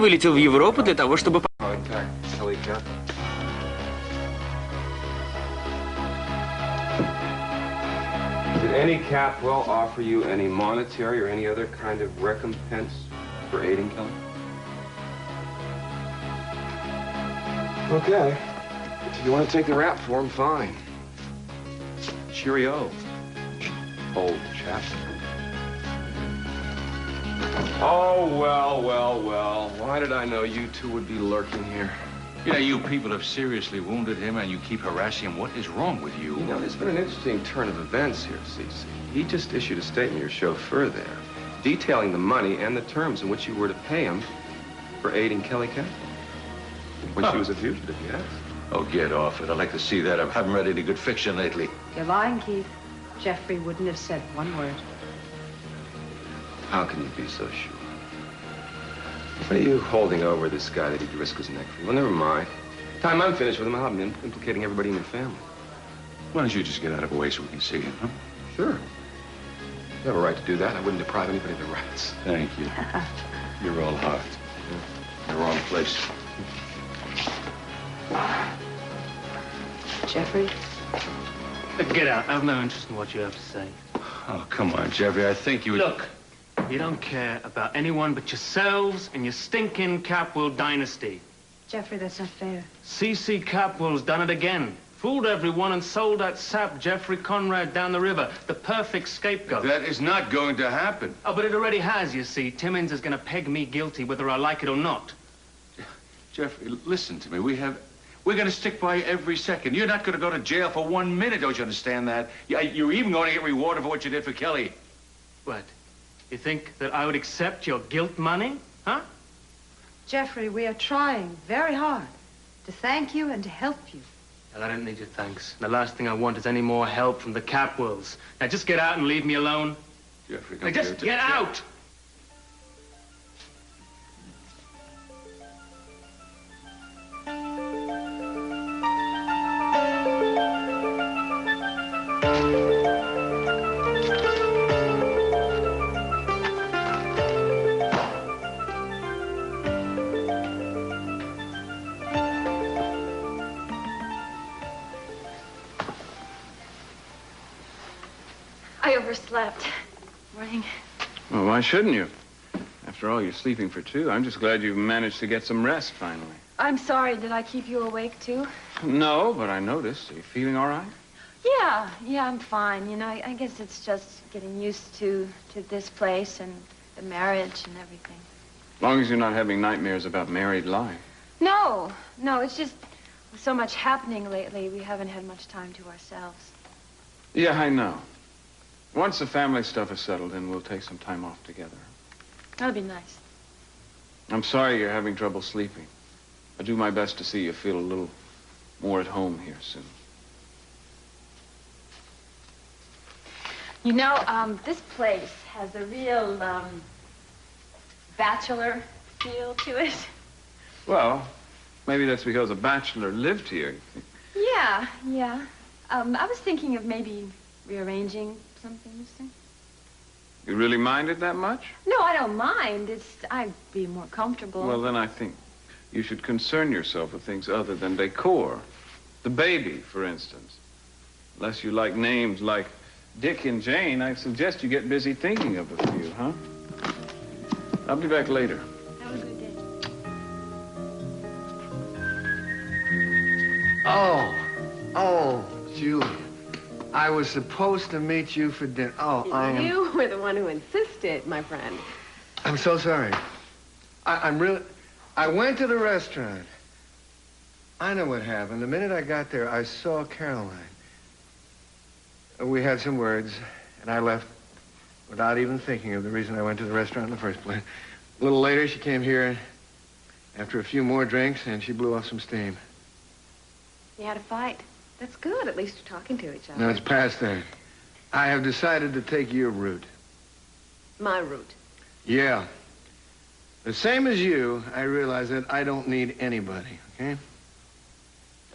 вылетел в Европу для того, чтобы... Did any Capwell offer you any monetary or any other kind of recompense for aiding Kelly? Okay. If you want to take the rap for him, fine. Cheerio, old chap. Oh, well, well, well. Why did I know you two would be lurking here? You know, you people have seriously wounded him and you keep harassing him. What is wrong with you? You know, there's been an interesting turn of events here, СиСи. He just issued a statement, your chauffeur there, detailing the money and the terms in which you were to pay him for aiding Kelly Capwell when she was a fugitive, yes? Oh, get off it. I'd like to see that. I haven't read any good fiction lately. You're lying, Keith. Jeffrey wouldn't have said one word. How can you be so sure? What are you holding over this guy that he'd risk his neck for? Well, never mind. Time I'm finished with him, I'll have him implicating everybody in your family. Why don't you just get out of the way so we can see him, huh? Sure. You have a right to do that. I wouldn't deprive anybody of their rights. Thank you. You're all heart. In the wrong place. Jeffrey? Get out. I have no interest in what you have to say. Oh, come on, Jeffrey. I think you would... Look, you don't care about anyone but yourselves and your stinking Capwell dynasty. Jeffrey, that's not fair. СиСи Capwell's done it again. Fooled everyone and sold that sap Jeffrey Conrad down the river. The perfect scapegoat. That is not going to happen. Oh, but it already has, you see. Timmins is going to peg me guilty whether I like it or not. Jeffrey, listen to me. We're going to stick by you every second. You're not going to go to jail for 1 minute, don't you understand that? You're even going to get rewarded for what you did for Kelly. What? You think that I would accept your guilt money? Huh? Jeffrey, we are trying very hard to thank you and to help you. Well, I don't need your thanks. The last thing I want is any more help from the Capwells. Now, just get out and leave me alone. Jeffrey, now, just get out! I overslept. Morning. Well, why shouldn't you? After all, you're sleeping for two. I'm just glad you've managed to get some rest, finally. I'm sorry. Did I keep you awake, too? No, but I noticed. Are you feeling all right? Yeah, I'm fine. You know, I guess it's just getting used to this place and the marriage and everything. As long as you're not having nightmares about married life. No, it's just with so much happening lately, we haven't had much time to ourselves. Yeah, I know. Once the family stuff is settled in, we'll take some time off together. That'll be nice. I'm sorry you're having trouble sleeping. I'll do my best to see you feel a little more at home here soon. You know, this place has a real, bachelor feel to it. Well, maybe that's because a bachelor lived here. Yeah. I was thinking of maybe rearranging something, you think? You really mind it that much? No, I don't mind. I'd be more comfortable. Well, then I think you should concern yourself with things other than decor. The baby, for instance. Unless you like names like Dick and Jane, I suggest you get busy thinking of a few, huh? I'll be back later. Have a good day. Oh, Julie. I was supposed to meet you for dinner. Oh, You were the one who insisted, my friend. I'm so sorry. I went to the restaurant. I know what happened. The minute I got there, I saw Caroline. We had some words, and I left without even thinking of the reason I went to the restaurant in the first place. A little later, she came here after a few more drinks, and she blew off some steam. You had a fight. That's good. At least you're talking to each other. No, it's past that. I have decided to take your route. My route. Yeah. The same as you, I realize that I don't need anybody, okay?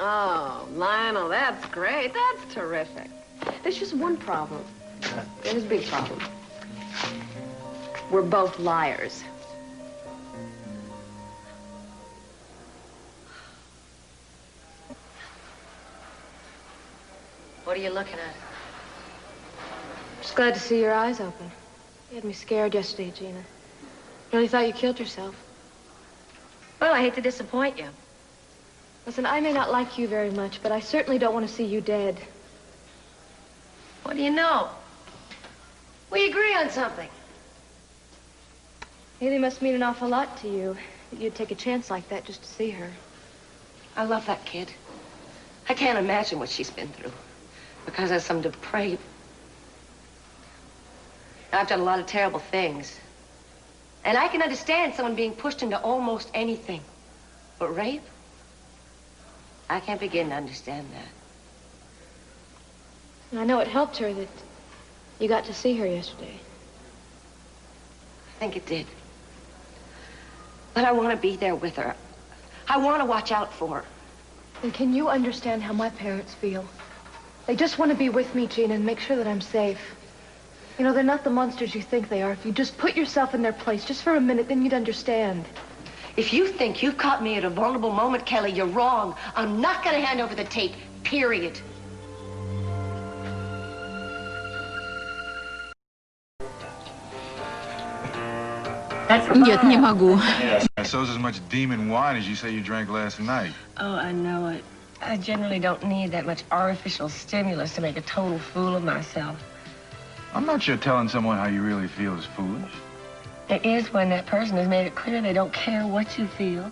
Oh, Lionel, that's great. That's terrific. There's just one problem. There's a big problem. We're both liars. are you looking at? Just glad to see your eyes open. You had me scared yesterday, Gina. Really thought you killed yourself. Well, I hate to disappoint you. Listen, I may not like you very much, but I certainly don't want to see you dead. What do you know? We agree on something. Haley must mean an awful lot to you, that you'd take a chance like that just to see her. I love that kid. I can't imagine what she's been through. Because of some depraved... I've done a lot of terrible things. And I can understand someone being pushed into almost anything. But rape? I can't begin to understand that. I know it helped her that you got to see her yesterday. I think it did. But I want to be there with her. I want to watch out for her. And can you understand how my parents feel? They just want to be with me, Gina, and make sure that I'm safe. You know, they're not the monsters you think they are. If you just put yourself in their place just for a minute, then you'd understand. If you think you've caught me at a vulnerable moment, Kelly, you're wrong. I'm not going to hand over the tape, period. Нет, не могу. So's as much demon wine as you say you drank last night. Oh, I know it. I generally don't need that much artificial stimulus to make a total fool of myself. I'm not sure telling someone how you really feel is foolish. It is when that person has made it clear they don't care what you feel.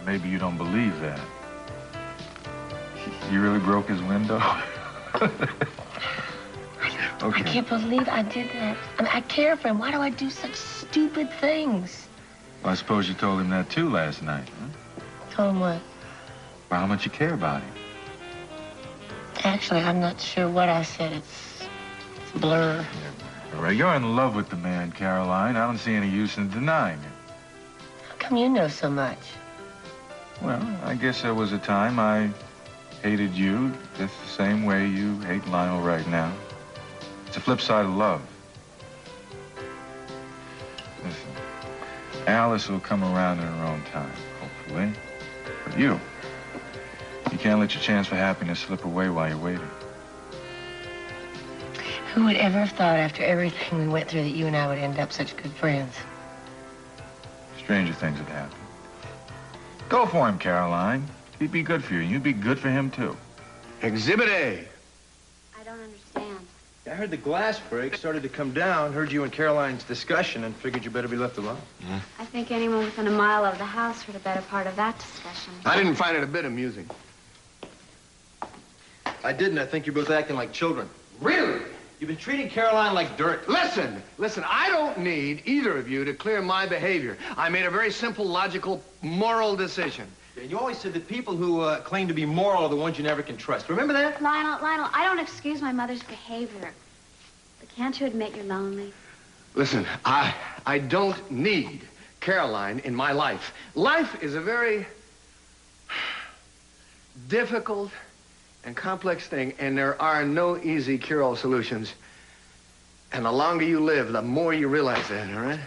Maybe you don't believe that. You really broke his window? Okay. I can't believe I did that. I mean, I care for him. Why do I do such stupid things? Well, I suppose you told him that too last night, huh? Told him what? Well, how much you care about him. Actually, I'm not sure what I said. It's a blur. All right, you're in love with the man, Caroline. I don't see any use in denying it. How come you know so much? Well, I guess there was a time I hated you just the same way you hate Lionel right now. It's the flip side of love. Listen, Alice will come around in her own time, hopefully. But you can't let your chance for happiness slip away while you're waiting. Who would ever have thought after everything we went through that you and I would end up such good friends? Stranger things have happened. Go for him, Caroline. He'd be good for you, and you'd be good for him, too. Exhibit A. I don't understand. I heard the glass break started to come down, heard you and Caroline's discussion, and figured you better be left alone. I think anyone within a mile of the house heard a better part of that discussion. I didn't find it a bit amusing. I didn't. I think you're both acting like children. Really? You've been treating Caroline like dirt. Listen, I don't need either of you to clear my behavior. I made a very simple, logical, moral decision. And you always said that people who claim to be moral are the ones you never can trust. Remember that? Lionel, I don't excuse my mother's behavior. But can't you admit you're lonely? Listen, I don't need Caroline in my life. Life is a very difficult and complex thing, and there are no easy cure-all solutions. And the longer you live, the more you realize that, all right?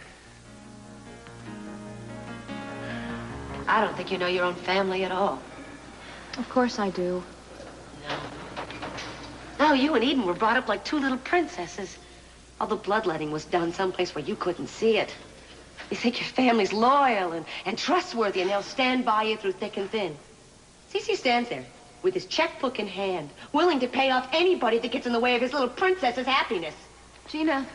I don't think you know your own family at all. Of course I do. No, you and Eden were brought up like two little princesses. All the bloodletting was done someplace where you couldn't see it. You think your family's loyal and trustworthy, and they'll stand by you through thick and thin. СиСи stands there with his checkbook in hand, willing to pay off anybody that gets in the way of his little princess's happiness. Gina,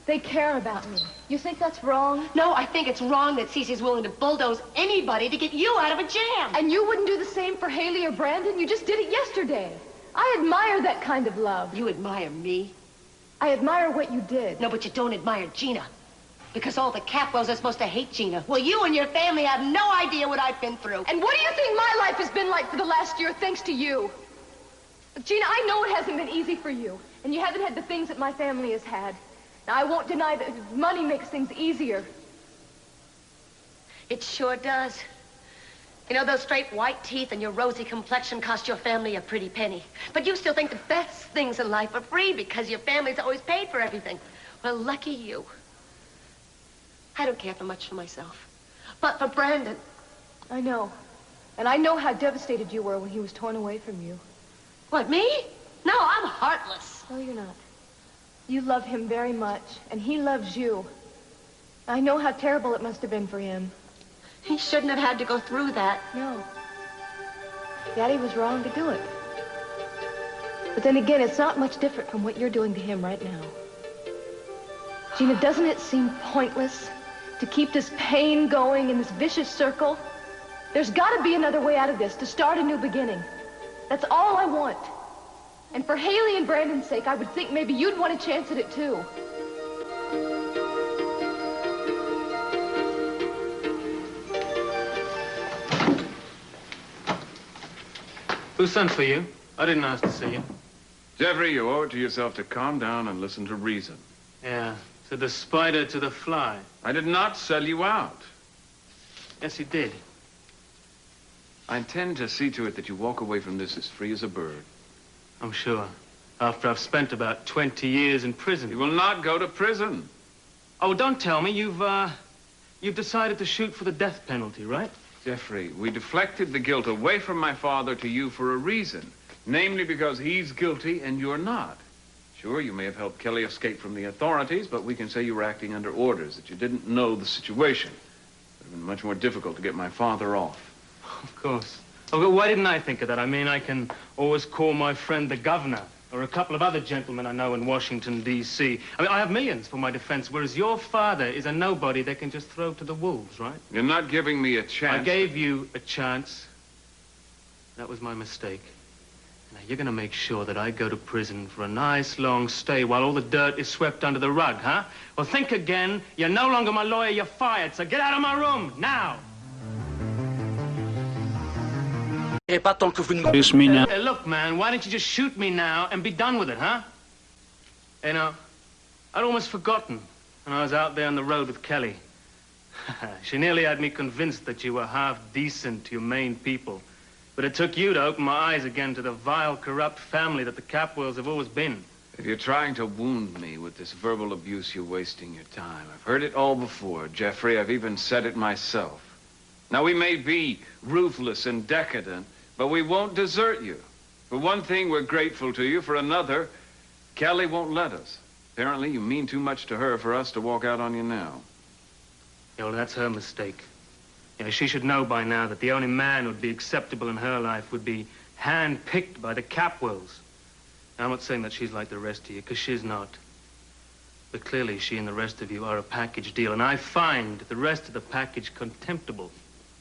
they care about me. You think that's wrong? No, I think it's wrong that СиСi's willing to bulldoze anybody to get you out of a jam. And you wouldn't do the same for Haley or Brandon? You just did it yesterday. I admire that kind of love. You admire me? I admire what you did. No, but you don't admire Gina. Because all the Capwells are supposed to hate Gina. Well, you and your family have no idea what I've been through. And what do you think my life has been like for the last year, thanks to you? Look, Gina, I know it hasn't been easy for you. And you haven't had the things that my family has had. Now, I won't deny that money makes things easier. It sure does. You know, those straight white teeth and your rosy complexion cost your family a pretty penny. But you still think the best things in life are free because your family's always paid for everything. Well, lucky you. I don't care for much for myself. But for Brandon. I know. And I know how devastated you were when he was torn away from you. What, me? No, I'm heartless. No, you're not. You love him very much, and he loves you. I know how terrible it must have been for him. He shouldn't have had to go through that. No. Daddy was wrong to do it. But then again, it's not much different from what you're doing to him right now. Gina, doesn't it seem pointless to keep this pain going in this vicious circle? There's got to be another way out of this, to start a new beginning. That's all I want. And for Haley and Brandon's sake, I would think maybe you'd want a chance at it too. Who sent for you? I didn't ask to see you. Jeffrey, you owe it to yourself to calm down and listen to reason. Yeah, said the spider to the fly. I did not sell you out. Yes, you did. I intend to see to it that you walk away from this as free as a bird. I'm sure. After I've spent about 20 years in prison. You will not go to prison. Oh, don't tell me. You've decided to shoot for the death penalty, right? Jeffrey, we deflected the guilt away from my father to you for a reason. Namely because he's guilty and you're not. Sure, you may have helped Kelly escape from the authorities, but we can say you were acting under orders, that you didn't know the situation. It would have been much more difficult to get my father off. Of course. Oh, but why didn't I think of that? I mean, I can always call my friend the governor, or a couple of other gentlemen I know in Washington, D.C. I mean, I have millions for my defense, whereas your father is a nobody they can just throw to the wolves, right? You're not giving me a chance. I gave you a chance. That was my mistake. Now, you're gonna make sure that I go to prison for a nice long stay while all the dirt is swept under the rug, huh? Well, think again. You're no longer my lawyer, you're fired, so get out of my room, now! Hey, look, man, why don't you just shoot me now and be done with it, huh? You know, I'd almost forgotten when I was out there on the road with Kelly. She nearly had me convinced that you were half decent, humane people. But it took you to open my eyes again to the vile, corrupt family that the Capwells have always been. If you're trying to wound me with this verbal abuse, you're wasting your time. I've heard it all before, Jeffrey. I've even said it myself. Now, we may be ruthless and decadent, but we won't desert you. For one thing, we're grateful to you. For another, Kelly won't let us. Apparently, you mean too much to her for us to walk out on you now. Yeah, well, that's her mistake. You know, she should know by now that the only man who would be acceptable in her life would be hand-picked by the Capwells. Now, I'm not saying that she's like the rest of you, because she's not. But clearly, she and the rest of you are a package deal, and I find the rest of the package contemptible.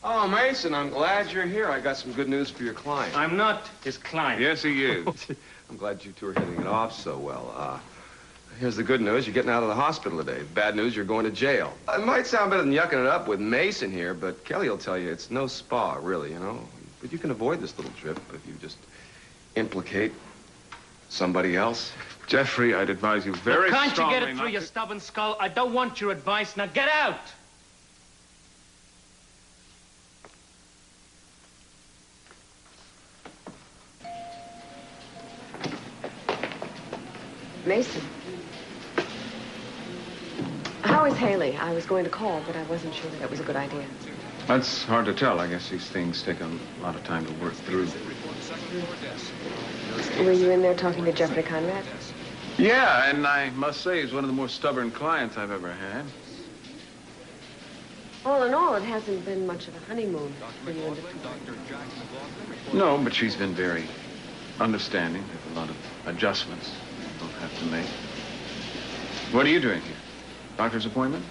Oh, Meyson, I'm glad you're here. I got some good news for your client. I'm not his client. Yes, he is. I'm glad you two are hitting it off so well. Here's the good news. You're getting out of the hospital today. Bad news, you're going to jail. It might sound better than yucking it up with Meyson here, but Kelly will tell you it's no spa, really, you know. But you can avoid this little trip if you just implicate somebody else. Jeffrey, I'd advise you very strongly. Can't you get it through your stubborn skull? I don't want your advice. Now get out! Meyson. How is Haley? I was going to call, but I wasn't sure that was a good idea. That's hard to tell. I guess these things take a lot of time to work through. Were you in there talking to Jeffrey Conrad? Yeah, and I must say he's one of the more stubborn clients I've ever had. All in all, it hasn't been much of a honeymoon for you and the No, but she's been very understanding. There's a lot of adjustments we'll have to make. What are you doing here? Doctor's appointment?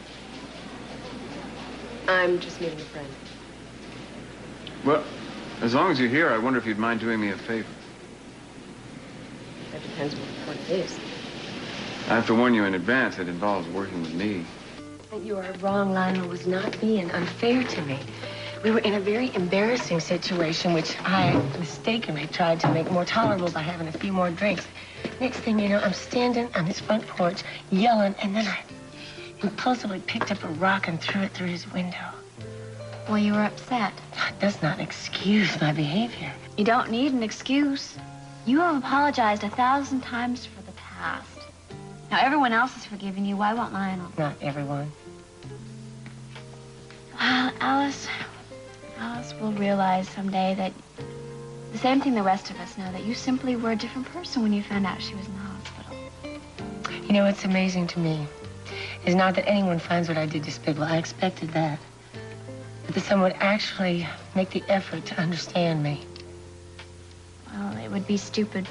I'm just meeting a friend. Well, as long as you're here, I wonder if you'd mind doing me a favor. That depends what it is. I have to warn you in advance, it involves working with me. You are wrong, Lionel was not being unfair to me. We were in a very embarrassing situation, which I mistakenly tried to make more tolerable by having a few more drinks. Next thing you know, I'm standing on his front porch, yelling, and then I impulsively picked up a rock and threw it through his window. Well, you were upset. That does not excuse my behavior. You don't need an excuse. You have apologized 1,000 times for the past. Now, everyone else has forgiven you. Why won't Lionel? Not everyone. Well, Alice will realize someday that the same thing the rest of us know, that you simply were a different person when you found out she was in the hospital. You know, what's amazing to me is not that anyone finds what I did despicable. I expected that. But that someone would actually make the effort to understand me. Well, it would be stupid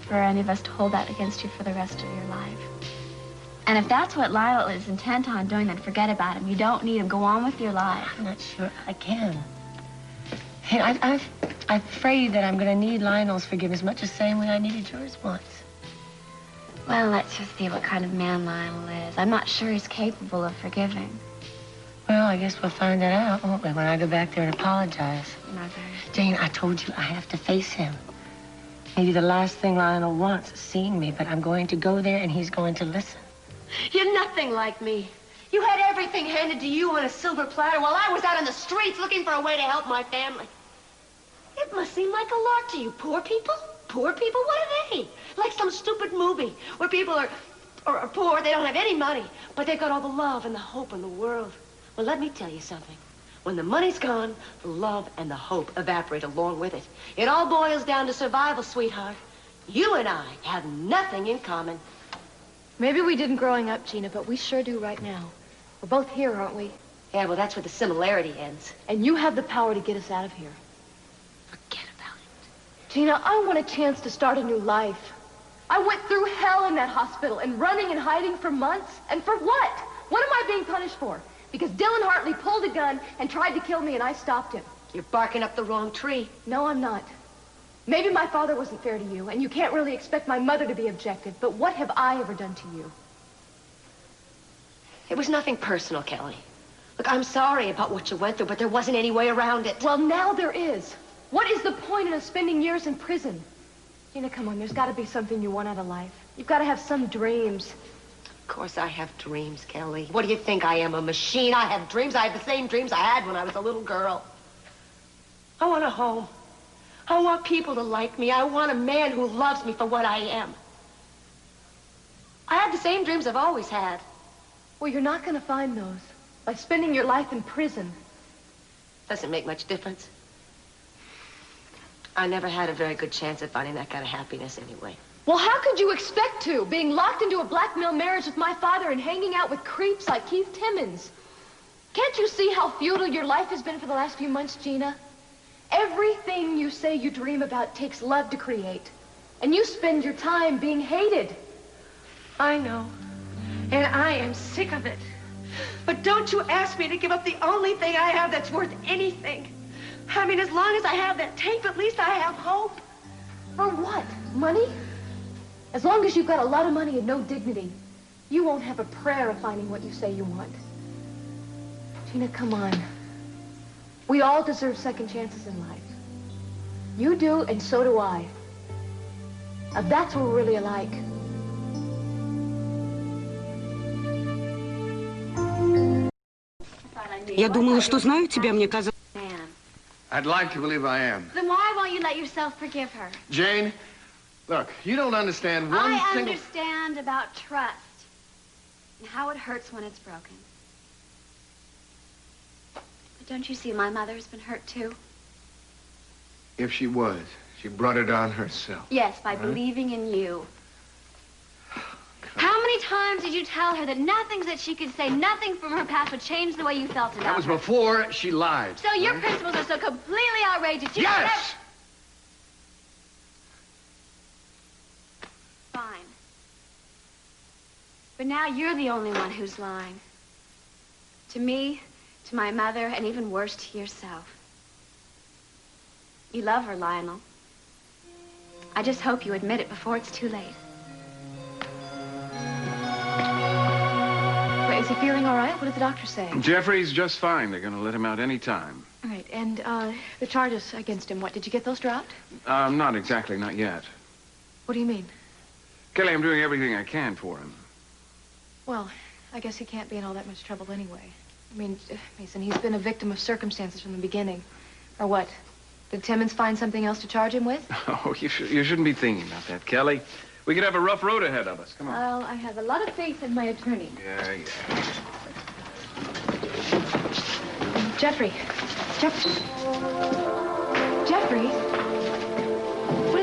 for any of us to hold that against you for the rest of your life. And if that's what Lionel is intent on doing, then forget about him. You don't need him. Go on with your life. I'm not sure I can. Hey, I'm afraid that I'm going to need Lionel's forgiveness much the same way I needed yours once. Well, let's just see what kind of man Lionel is. I'm not sure he's capable of forgiving. Well, I guess we'll find that out, won't we, when I go back there and apologize. Mother. Jane, I told you I have to face him. Maybe the last thing Lionel wants is seeing me, but I'm going to go there and he's going to listen. You're nothing like me. You had everything handed to you on a silver platter while I was out on the streets looking for a way to help my family. It must seem like a lark to you. Poor people? Poor people? What are they? Like some stupid movie where people are poor, they don't have any money, but they've got all the love and the hope in the world. Well, let me tell you something. When the money's gone, the love and the hope evaporate along with it. It all boils down to survival, sweetheart. You and I have nothing in common. Maybe we didn't growing up, Gina, but we sure do right now. We're both here, aren't we? Yeah, well, that's where the similarity ends. And you have the power to get us out of here. Forget about it. Gina, I want a chance to start a new life. I went through hell in that hospital and running and hiding for months. And for what? What am I being punished for? Because Dylan Hartley pulled a gun and tried to kill me and I stopped him. You're barking up the wrong tree. No, I'm not. Maybe my father wasn't fair to you, and you can't really expect my mother to be objective, but what have I ever done to you? It was nothing personal, Kelly. Look, I'm sorry about what you went through, but there wasn't any way around it. Well, now there is. What is the point in us spending years in prison? Gina, come on, there's got to be something you want out of life. You've got to have some dreams. Of course I have dreams, Kelly. What do you think I am, a machine? I have dreams. I have the same dreams I had when I was a little girl. I want a home. I want people to like me. I want a man who loves me for what I am. I had the same dreams I've always had. Well, you're not going to find those by spending your life in prison. Doesn't make much difference. I never had a very good chance at finding that kind of happiness anyway. Well, how could you expect to, being locked into a blackmail marriage with my father and hanging out with creeps like Keith Timmons? Can't you see how futile your life has been for the last few months, Gina? Everything you say you dream about takes love to create. And you spend your time being hated. I know. And I am sick of it. But don't you ask me to give up the only thing I have that's worth anything. I mean, as long as I have that tape, at least I have hope. For what? Money? As long as you've got a lot of money and no dignity, you won't have a prayer of finding what you say you want. Gina, come on. We all deserve second chances in life. You do, and so do I. Now, that's what we're really alike. Я думала, что знаю тебя, мне казалось. I'd like to believe I am. Then why won't you let yourself forgive her? Jane, look, you don't understand one I single... understand about trust and how it hurts when it's broken. But don't you see my mother's been hurt too? If she was, she brought it on herself. Yes, by believing in you. How many times did you tell her that nothing that she could say, nothing from her past would change the way you felt about her? That was before she lied. So your principles are so completely outrageous. You yes! Fine. But now you're the only one who's lying. To me, to my mother, and even worse, to yourself. You love her, Lionel. I just hope you admit it before it's too late. Is he feeling all right? What did the doctor say? Jeffrey's just fine. They're going to let him out any time. All right, and the charges against him, what, did you get those dropped? Not exactly, not yet. What do you mean? Kelly, I'm doing everything I can for him. Well, I guess he can't be in all that much trouble anyway. I mean, Mason, he's been a victim of circumstances from the beginning. Or what? Did Timmons find something else to charge him with? Oh, you shouldn't be thinking about that, Kelly. We could have a rough road ahead of us. Come on. Well, I have a lot of faith in my attorney. Yeah. Jeffrey. Jeffrey.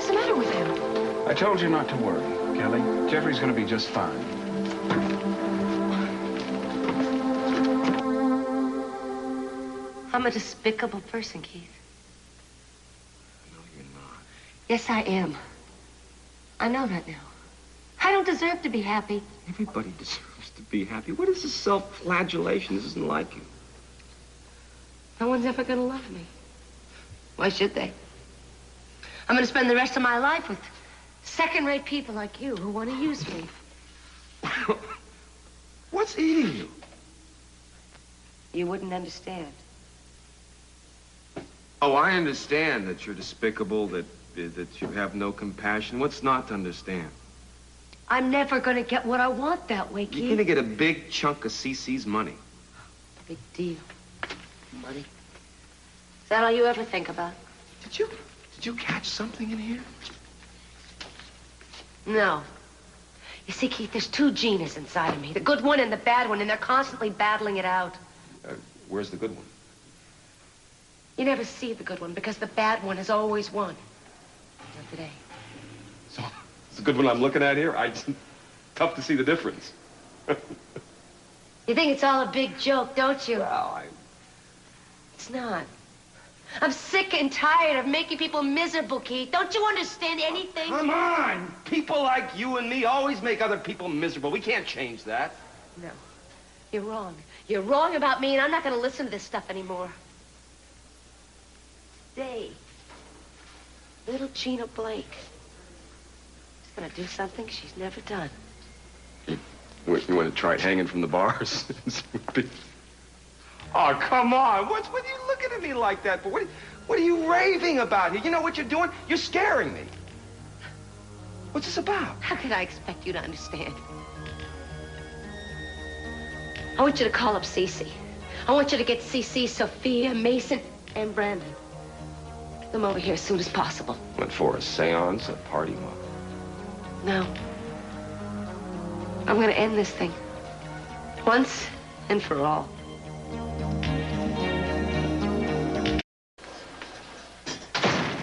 What's the matter with him? I told you not to worry, Kelly. Jeffrey's going to be just fine. I'm a despicable person, Keith. No, you're not. Yes, I am. I know that now. I don't deserve to be happy. Everybody deserves to be happy. What is this self-flagellation? This isn't like you. No one's ever gonna love me. Why should they? I'm gonna spend the rest of my life with second-rate people like you who want to use me. What's eating you? You wouldn't understand. Oh, I understand that you're despicable, that you have no compassion. What's not to understand? I'm never gonna get what I want that way, Keith. You're gonna get a big chunk of СиСи's money. Big deal. Money. Is that all you ever think about? Did you catch something in here? No. You see, Keith, there's two Ginas inside of me. The good one and the bad one, and they're constantly battling it out. Where's the good one? You never see the good one because the bad one has always won. Until today. So, it's the good one I'm looking at here? Tough to see the difference. You think it's all a big joke, don't you? Well, It's not. I'm sick and tired of making people miserable, Keith. Don't you understand anything? Come on! People like you and me always make other people miserable. We can't change that. No. You're wrong. You're wrong about me, and I'm not going to listen to this stuff anymore. Today, little Gina Blake is going to do something she's never done. You want to try it hanging from the bars? Oh, come on. What are you looking at me like that for? What are you raving about here? You know what you're doing? You're scaring me. What's this about? How could I expect you to understand? I want you to call up СиСи. I want you to get СиСи, Sophia, Meyson, and Brendon. Get them over here as soon as possible. What for? A seance? A party? What? No. I'm going to end this thing. Once and for all.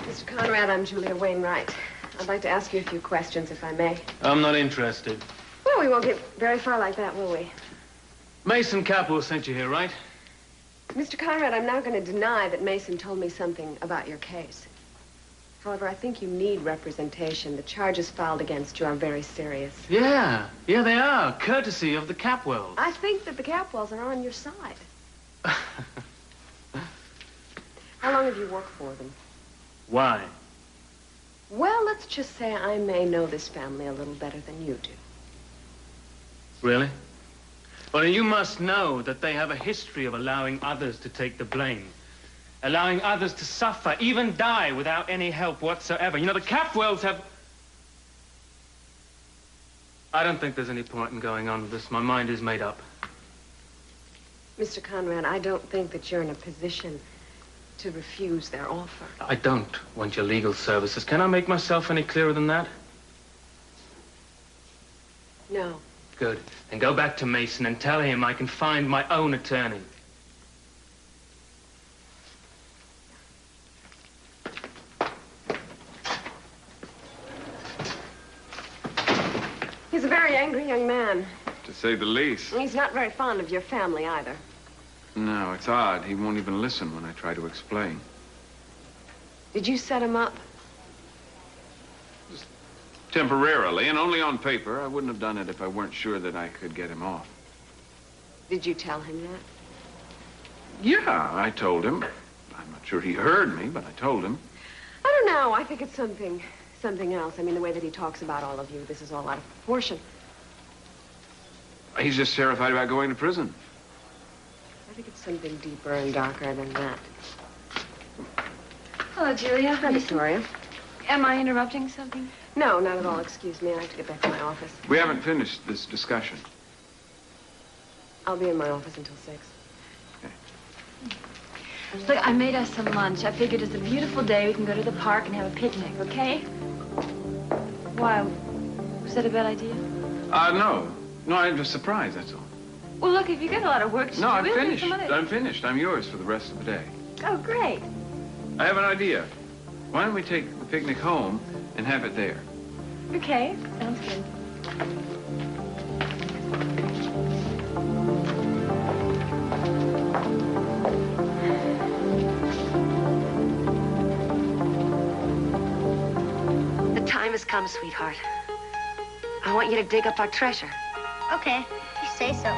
Mr. Conrad, I'm Julia Wainwright. I'd like to ask you a few questions, if I may. I'm not interested. Well, we won't get very far like that, will we? Meyson Capel sent you here, right? Mr. Conrad, I'm not going to deny that Meyson told me something about your case. However, I think you need representation. The charges filed against you are very serious. Yeah, they are, courtesy of the Capwells. I think that the Capwells are on your side. How long have you worked for them? Why? Well, let's just say I may know this family a little better than you do. Really? Well, you must know that they have a history of allowing others to take the blame. Allowing others to suffer, even die without any help whatsoever. You know, the Capwells have... I don't think there's any point in going on with this. My mind is made up. Mr. Conrad, I don't think that you're in a position to refuse their offer. I don't want your legal services. Can I make myself any clearer than that? No. Good. Then go back to Meyson and tell him I can find my own attorney. He's a very angry young man. To say the least. He's not very fond of your family either. No, it's odd. He won't even listen when I try to explain. Did you set him up? Just temporarily, and only on paper. I wouldn't have done it if I weren't sure that I could get him off. Did you tell him that? Yeah, I told him. I'm not sure he heard me, but I told him. I don't know. I think it's something else. I mean, the way that he talks about all of you, this is all out of proportion. He's just terrified about going to prison. I think it's something deeper and darker than that. Hello, Julia. Hi, Victoria. Am I interrupting something? No, not at all. Excuse me. I have to get back to my office. We haven't finished this discussion. I'll be in my office until 6. Look, I made us some lunch. I figured it's a beautiful day. We can go to the park and have a picnic, okay? Why? Was that a bad idea? No. No, I'm just surprised, that's all. Well, look, if you got a lot of work to do, No, I'm we'll do finished. some other... I'm finished. I'm yours for the rest of the day. Oh, great. I have an idea. Why don't we take the picnic home and have it there. Okay, sounds good. The time has come, sweetheart. I want you to dig up our treasure. Okay, if you say so.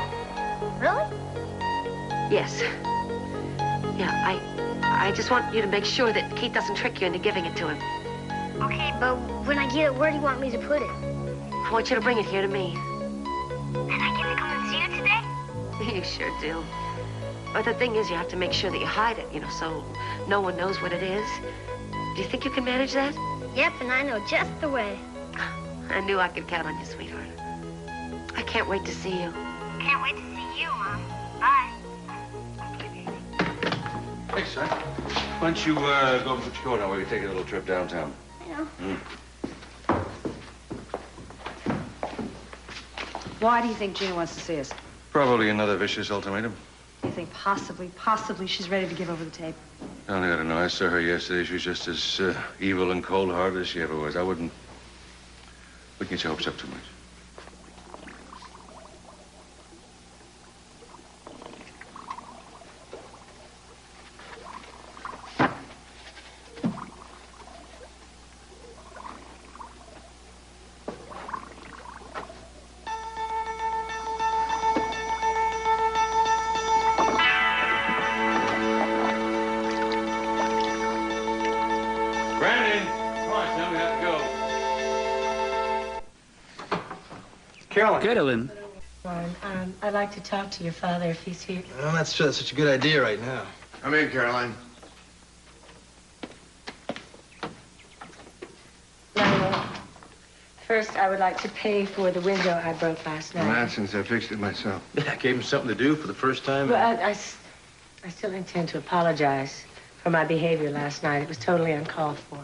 Really? Yes. Yeah, I just want you to make sure that Keith doesn't trick you into giving it to him. Okay, but when I get it, where do you want me to put it? I want you to bring it here to me. And I get to come and see you today? You sure do. But the thing is, you have to make sure that you hide it, you know, so no one knows what it is. Do you think you can manage that? Yep, and I know just the way. I knew I could count on you, sweetheart. I can't wait to see you. Can't wait to see you, Mom. Bye. Hey, son. Why don't you go and put your coat on while we take a little trip downtown? I know. Why do you think Gina wants to see us? Probably another vicious ultimatum. You think possibly she's ready to give over the tape? I don't know. I saw her yesterday. She was just as evil and cold-hearted as she ever was. I wouldn't get your hopes up too much. Carolyn. I'd like to talk to your father if he's here. Well, that's such a good idea right now. Come in, Caroline. Lionel, first I would like to pay for the window I broke last night. Nonsense, I fixed it myself. Yeah, I gave him something to do for the first time. Well, I still intend to apologize for my behavior last night. It was totally uncalled for.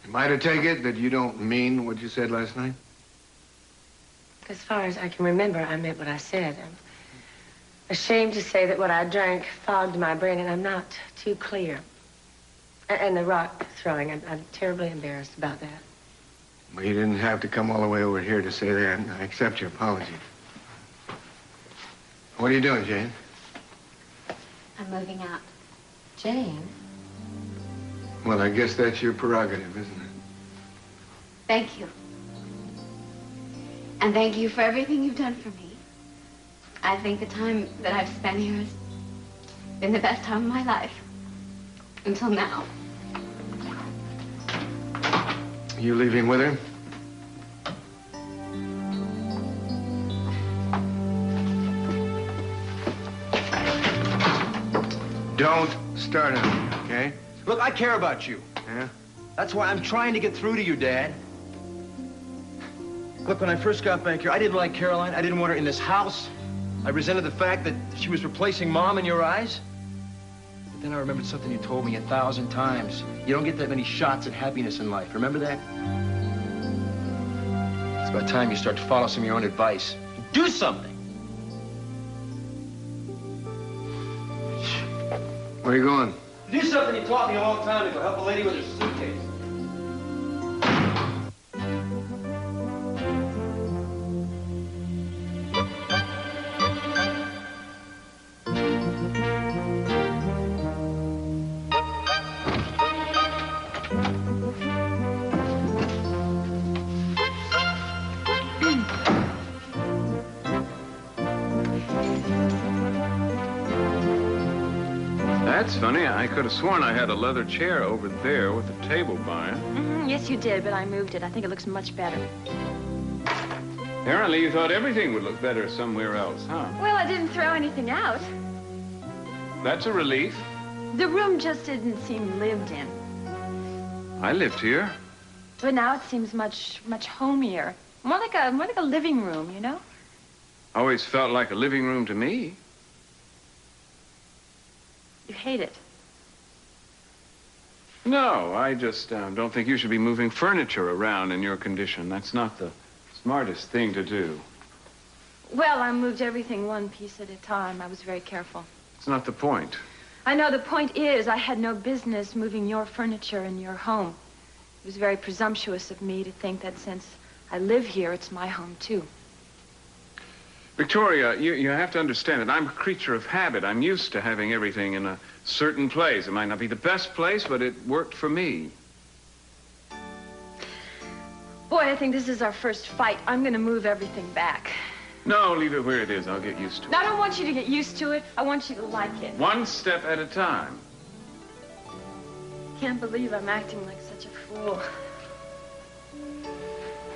Am I to take it that you don't mean what you said last night? As far as I can remember, I meant what I said. I'm ashamed to say that what I drank fogged my brain, and I'm not too clear. And the rock throwing, I'm terribly embarrassed about that. Well, you didn't have to come all the way over here to say that. I accept your apology. What are you doing, Jane? I'm moving out. Jane? Well, I guess that's your prerogative, isn't it? Thank you. And thank you for everything you've done for me. I think the time that I've spent here has been the best time of my life. Until now. You leaving with her? Don't start on me, okay? Look, I care about you. Yeah? That's why I'm trying to get through to you, Dad. Look, when I first got back here, I didn't like Caroline. I didn't want her in this house. I resented the fact that she was replacing Mom in your eyes. But then I remembered something you told me 1,000 times. You don't get that many shots at happiness in life. Remember that? It's about time you start to follow some of your own advice. Do something. Where are you going? Do something you taught me a long time ago. Help a lady with her suitcase. That's funny. I could have sworn I had a leather chair over there with a table by it. Yes, you did, but I moved it. I think it looks much better. Apparently you thought everything would look better somewhere else, huh? Well, I didn't throw anything out. That's a relief. The room just didn't seem lived in. I lived here. But now it seems much homier. More like a living room, you know? Always felt like a living room to me. You hate it. No, I just don't think you should be moving furniture around in your condition. That's not the smartest thing to do. Well, I moved everything one piece at a time. I was very careful. It's not the point. I know the point is I had no business moving your furniture in your home. It was very presumptuous of me to think that since I live here, it's my home, too. Victoria, you have to understand that I'm a creature of habit. I'm used to having everything in a certain place. It might not be the best place, but it worked for me. Boy, I think this is our first fight. I'm going to move everything back. No, leave it where it is. I'll get used to it. No, I don't want you to get used to it. I want you to like it. One step at a time. Can't believe I'm acting like such a fool.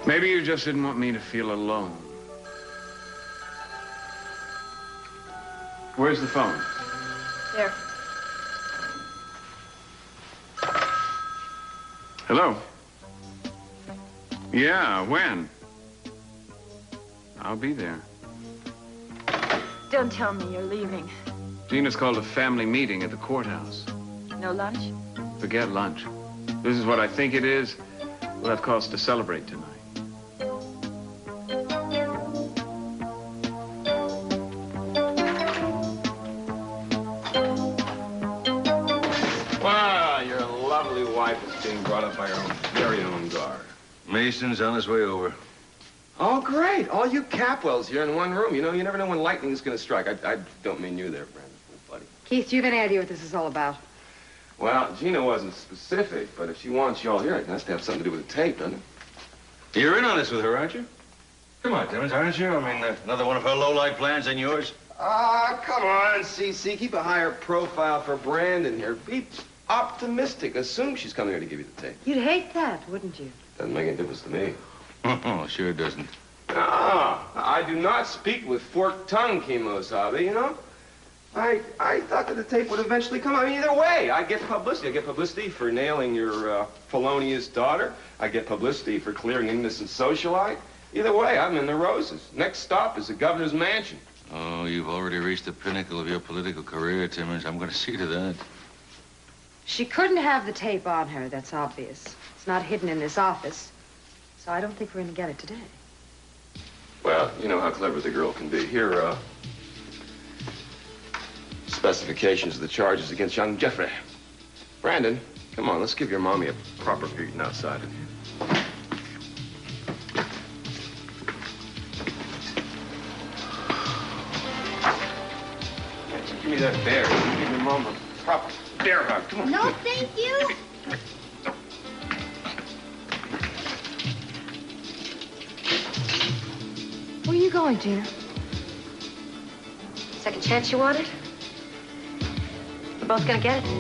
Maybe you just didn't want me to feel alone. Where's the phone? There. Hello? Yeah, when? I'll be there. Don't tell me you're leaving. Gina's called a family meeting at the courthouse. No lunch? Forget lunch. This is what I think it is. We'll have cause to celebrate tonight. Wow, your lovely wife is being brought up by her own very own guard. Mason's on his way over. Oh, great. All you Capwells here in one room. You know, you never know when lightning is going to strike. I don't mean you there, Brendon, buddy. Keith, do you have any idea what this is all about? Well, Gina wasn't specific, but if she wants you all here, it has to have something to do with the tape, doesn't it? You're in on this with her, aren't you? Come on, Timmons, aren't you? I mean, another one of her low-life plans than yours? Ah, come on, СиСи. Keep a higher profile for Brendon here. Be optimistic. Assume she's coming here to give you the tape. You'd hate that, wouldn't you? Doesn't make any difference to me. Oh, sure it doesn't. Ah, I do not speak with forked tongue, Kimosabe, you know? I thought that the tape would eventually come. I mean, either way, I get publicity. I get publicity for nailing your felonious daughter. I get publicity for clearing an innocent socialite. Either way, I'm in the roses. Next stop is the governor's mansion. Oh, you've already reached the pinnacle of your political career, Timmons. I'm going to see to that. She couldn't have the tape on her, that's obvious. It's not hidden in this office. So I don't think we're going to get it today. Well, you know how clever the girl can be. Here, specifications of the charges against young Jeffrey. Brendon, come on, let's give your mommy a proper beating outside of here. Give me that bear. Give your mom a proper bear hug. Come on. No, thank you. Where are you going, Gina? Second chance you wanted? We're both gonna get it.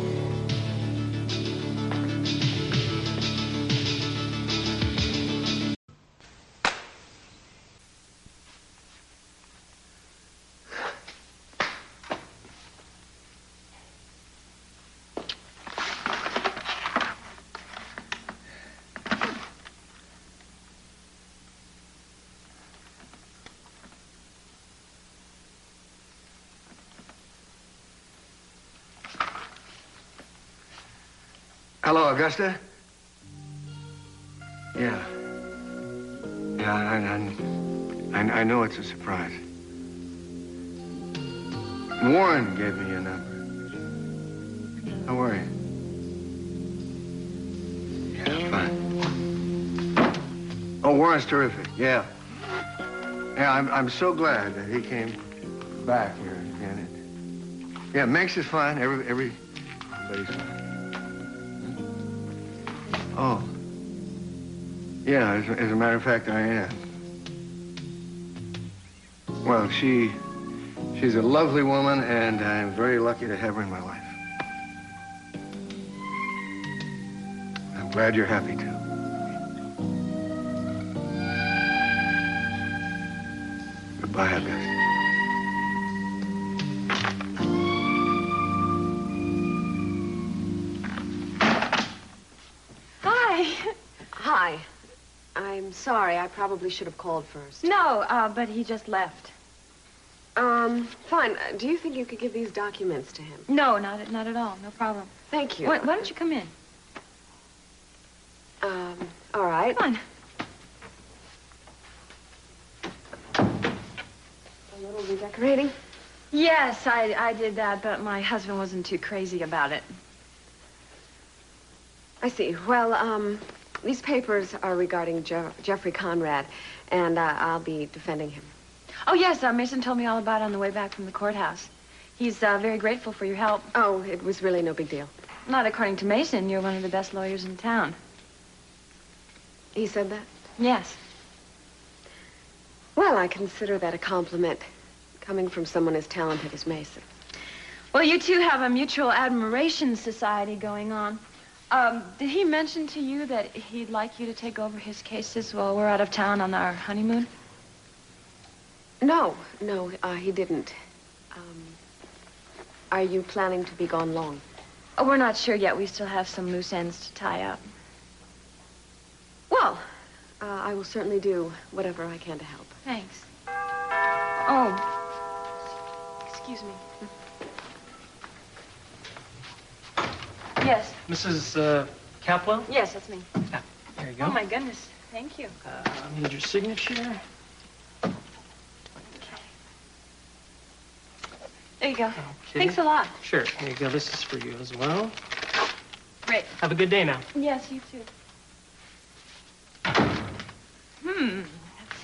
Hello, Augusta? Yeah. Yeah, I know it's a surprise. Warren gave me your number. How are you? Yeah, fine. Oh, Warren's terrific, yeah. Yeah, I'm so glad that he came back here again. Yeah, Minx is fine, everybody's fine. Oh. Yeah, as a matter of fact, I am. Well, she's a lovely woman, and I'm very lucky to have her in my life. I'm glad you're happy, too. Goodbye, Augusta. Hi. I'm sorry. I probably should have called first. No, but he just left. Fine. Do you think you could give these documents to him? No, not at all. No problem. Thank you. Why don't you come in? All right. Come on. A little redecorating? Yes, I did that, but my husband wasn't too crazy about it. I see. Well, these papers are regarding Jeffrey Conrad, and I'll be defending him. Oh, yes, Mason told me all about it on the way back from the courthouse. He's very grateful for your help. Oh, it was really no big deal. Not according to Mason. You're one of the best lawyers in town. He said that? Yes. Well, I consider that a compliment, coming from someone as talented as Mason. Well, you two have a mutual admiration society going on. Did he mention to you that he'd like you to take over his cases while we're out of town on our honeymoon? No, he didn't. Are you planning to be gone long? Oh, we're not sure yet. We still have some loose ends to tie up. Well, I will certainly do whatever I can to help. Thanks. Oh, excuse me. Yes. Mrs. Capwell? Yes, that's me. There you go. Oh, my goodness. Thank you. I need your signature. There you go. Okay. Thanks a lot. Sure. Here you go. This is for you as well. Great. Have a good day now. Yes, you too. Let's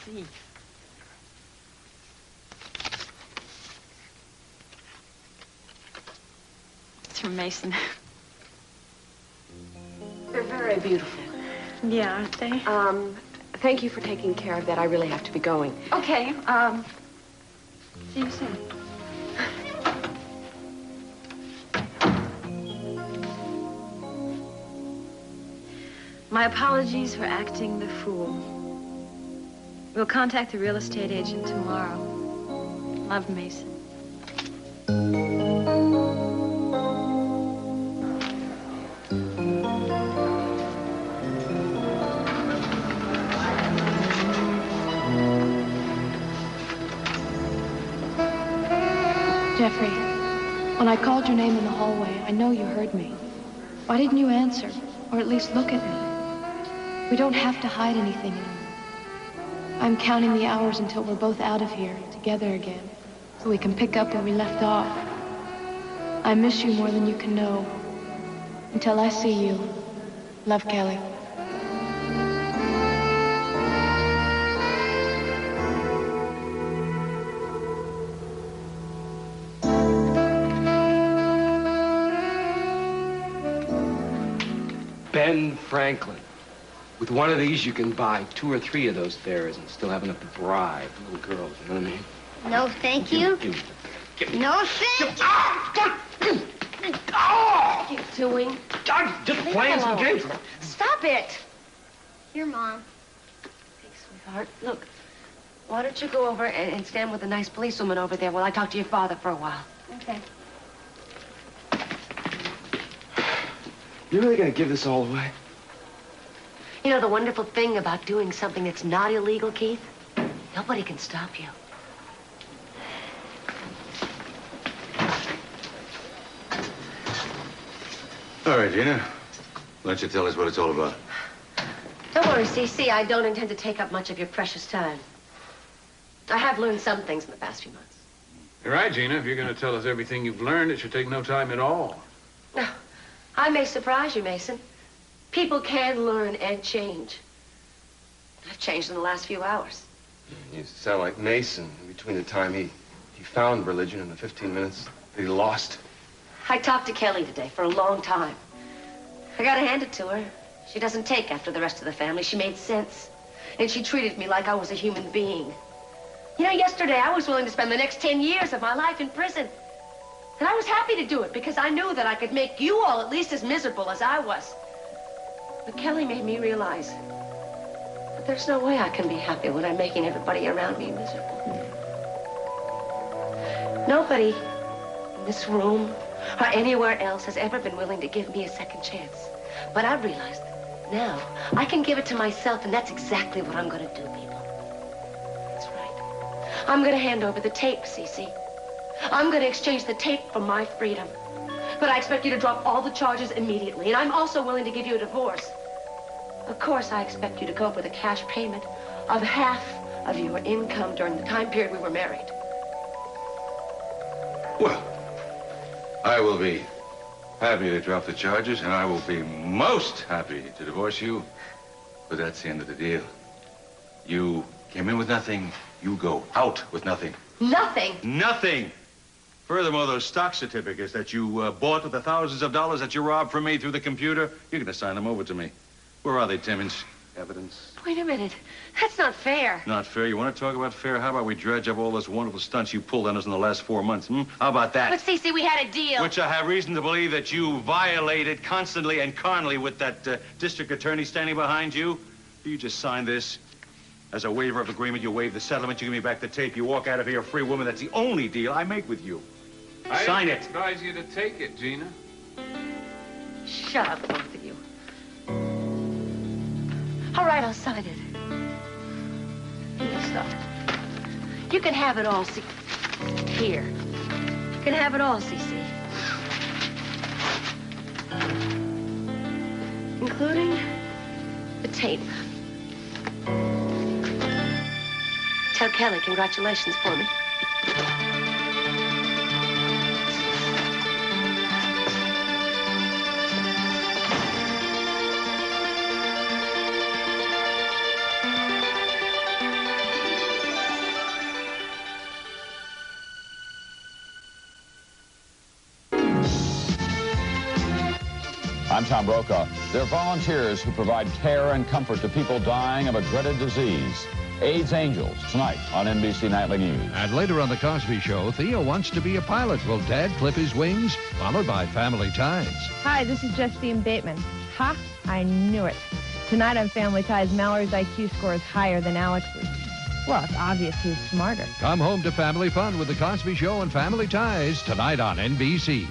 see. It's from Mason. They're very beautiful. Yeah, aren't they? Thank you for taking care of that. I really have to be going. Okay, see you soon. My apologies for acting the fool. We'll contact the real estate agent tomorrow. Love, Mason. Jeffrey, when I called your name in the hallway, I know you heard me. Why didn't you answer? Or at least look at me? We don't have to hide anything anymore. I'm counting the hours until we're both out of here, together again, so we can pick up where we left off. I miss you more than you can know. Until I see you, love, Kelly. Ben Franklin. With one of these, you can buy 2 or 3 of those bears and still have enough to bribe little girls, you know what I mean? No, thank you. Give me No, thank you. Oh! What are you doing? I'm just playing some games. Stop it. Here, Mom. Hey, sweetheart, look. Why don't you go over and stand with a nice policewoman over there while I talk to your father for a while? Okay. You really gonna give this all away? You know the wonderful thing about doing something that's not illegal, Keith? Nobody can stop you. All right, Gina. Why don't you tell us what it's all about? Don't worry, СиСи. I don't intend to take up much of your precious time. I have learned some things in the past few months. You're right, Gina. If you're going to tell us everything you've learned, it should take no time at all. No, I may surprise you, Mason. People can learn and change. I've changed in the last few hours. You sound like Meison between the time he found religion and the 15 minutes that he lost. I talked to Kelly today for a long time. I gotta hand it to her. She doesn't take after the rest of the family. She made sense. And she treated me like I was a human being. You know, yesterday I was willing to spend the next 10 years of my life in prison. And I was happy to do it because I knew that I could make you all at least as miserable as I was. But Kelly made me realize that there's no way I can be happy when I'm making everybody around me miserable. Nobody in this room or anywhere else has ever been willing to give me a second chance. But I realized now I can give it to myself, and that's exactly what I'm going to do, people. That's right. I'm going to hand over the tape, СиСи. I'm going to exchange the tape for my freedom. But I expect you to drop all the charges immediately, and I'm also willing to give you a divorce. Of course, I expect you to come up with a cash payment of half of your income during the time period we were married. Well, I will be happy to drop the charges, and I will be most happy to divorce you But that's the end of the deal. You came in with nothing, you go out with nothing. Nothing? Nothing! Furthermore, those stock certificates that you bought with the thousands of dollars that you robbed from me through the computer, you're gonna sign them over to me. Where are they, Timmons? Evidence? Wait a minute. That's not fair. Not fair? You want to talk about fair? How about we dredge up all those wonderful stunts you pulled on us in the last 4 months, hmm? How about that? But, Cece, we had a deal. Which I have reason to believe that you violated constantly and carnally with that district attorney standing behind you. You just signed this as a waiver of agreement. You waive the settlement. You give me back the tape. You walk out of here a free woman. That's the only deal I make with you. Sign it. I advise you to take it, Gina. Shut up, both of you. All right, I'll sign it. Here, stop. You can have it all, Here. You can have it all, Cece. Including the tape. Tell Kelly congratulations for me. I'm Tom Brokaw. They're volunteers who provide care and comfort to people dying of a dreaded disease. AIDS Angels, tonight on NBC Nightly News. And later on The Cosby Show, Theo wants to be a pilot. Will Dad clip his wings? Followed by Family Ties. Hi, this is Justine Bateman. Ha! I knew it. Tonight on Family Ties, Mallory's IQ score is higher than Alex's. Well, it's obvious he's smarter. Come home to family fun with The Cosby Show and Family Ties tonight on NBC.